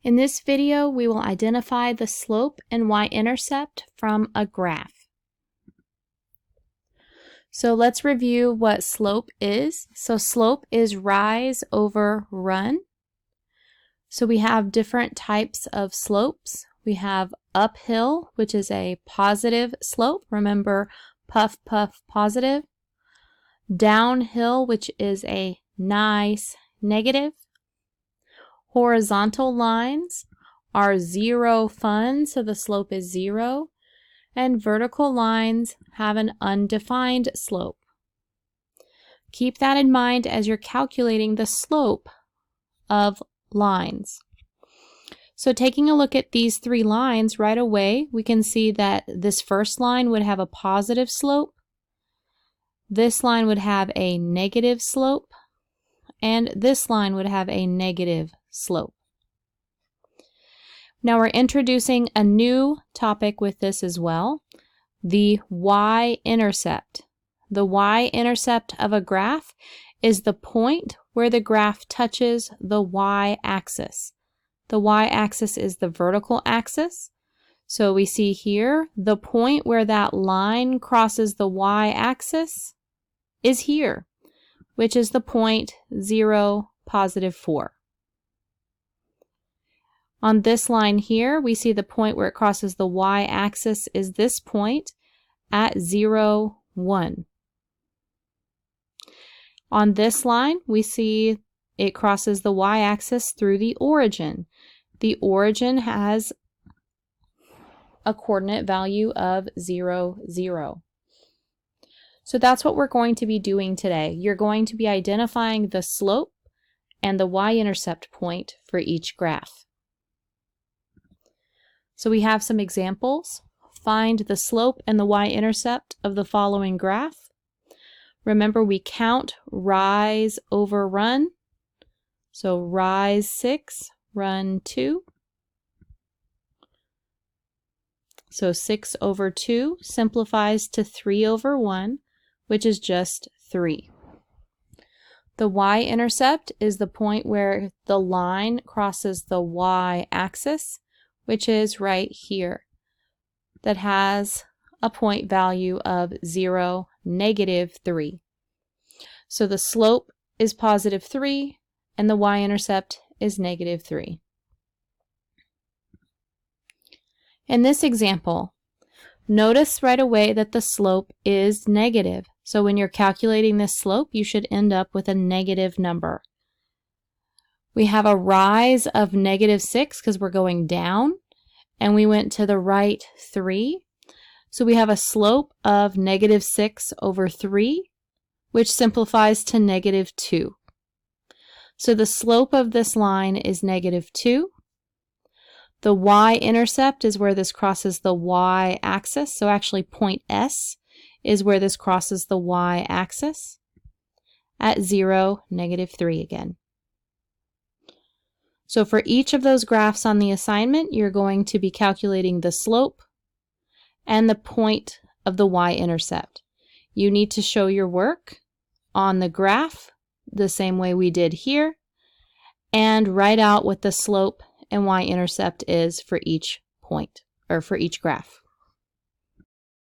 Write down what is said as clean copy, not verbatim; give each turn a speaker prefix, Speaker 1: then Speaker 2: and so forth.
Speaker 1: In this video, we will identify the slope and y-intercept from a graph. So let's review what slope is. So slope is rise over run. So we have different types of slopes. We have uphill, which is a positive slope. Remember, puff, puff, positive. Downhill, which is a nice negative. Horizontal lines are zero fun, so the slope is 0. And vertical lines have an undefined slope. Keep that in mind as you're calculating the slope of lines. So taking a look at these three lines right away, we can see that this first line would have a positive slope. This line would have a negative slope. And this line would have a negative slope. Now we're introducing a new topic with this as well, the y-intercept. The y-intercept of a graph is the point where the graph touches the y-axis. The y-axis is the vertical axis. So we see here the point where that line crosses the y-axis is here, which is the point 0, positive 4. On this line here, we see the point where it crosses the y-axis is this point at 0, 1. On this line, we see it crosses the y-axis through the origin. The origin has a coordinate value of 0, 0. So that's what we're going to be doing today. You're going to be identifying the slope and the y-intercept point for each graph. So we have some examples. Find the slope and the y-intercept of the following graph. Remember, we count rise over run. So rise 6, run 2. So 6 over 2 simplifies to 3 over 1, which is just 3. The y-intercept is the point where the line crosses the y-axis, which is right here, that has a point value of 0, negative 3. So the slope is positive 3, and the y-intercept is negative 3. In this example, notice right away that the slope is negative. So when you're calculating this slope, you should end up with a negative number. We have a rise of negative 6 because we're going down, and we went to the right 3. So we have a slope of negative 6 over 3, which simplifies to negative 2. So the slope of this line is negative 2. The y-intercept is where this crosses the y-axis. So actually point S is where this crosses the y-axis at 0, negative 3 again. So for each of those graphs on the assignment, you're going to be calculating the slope and the point of the y-intercept. You need to show your work on the graph the same way we did here and write out what the slope and y-intercept is for each point or for each graph.